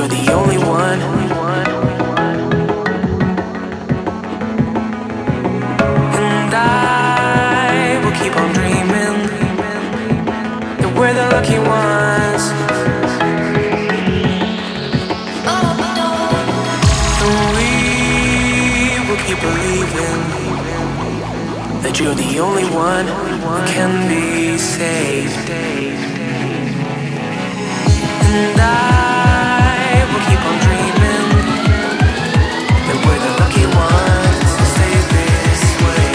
you're the only one. And I will keep on dreaming that we're the lucky ones. And we will keep believing that you're the only one who can be saved. And I will keep on dreaming that we're the lucky ones to stay this way.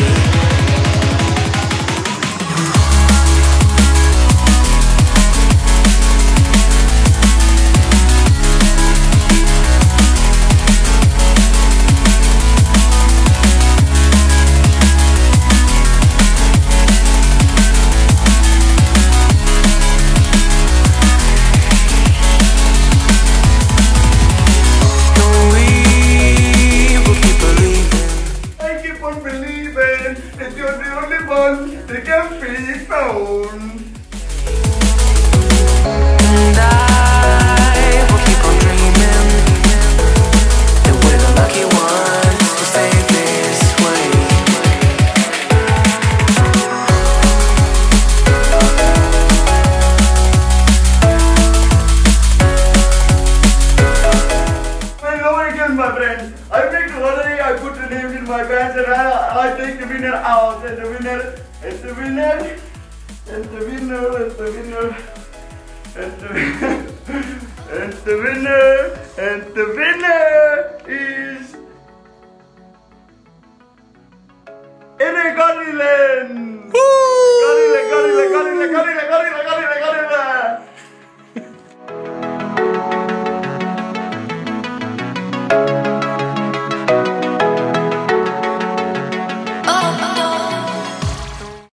Believing that you're the only one that can be found. And I will keep on dreaming that we're the lucky ones to stay this way. Hello again, my friend. I picked the lottery, I put the names in my pants, and I take the winner out. And the winner, and the winner, and the winner, and the winner, and the and the winner, and the winner is Eric Garilen. Garilen, Garilen, Garilen, Garilen, Garilen, Garilen.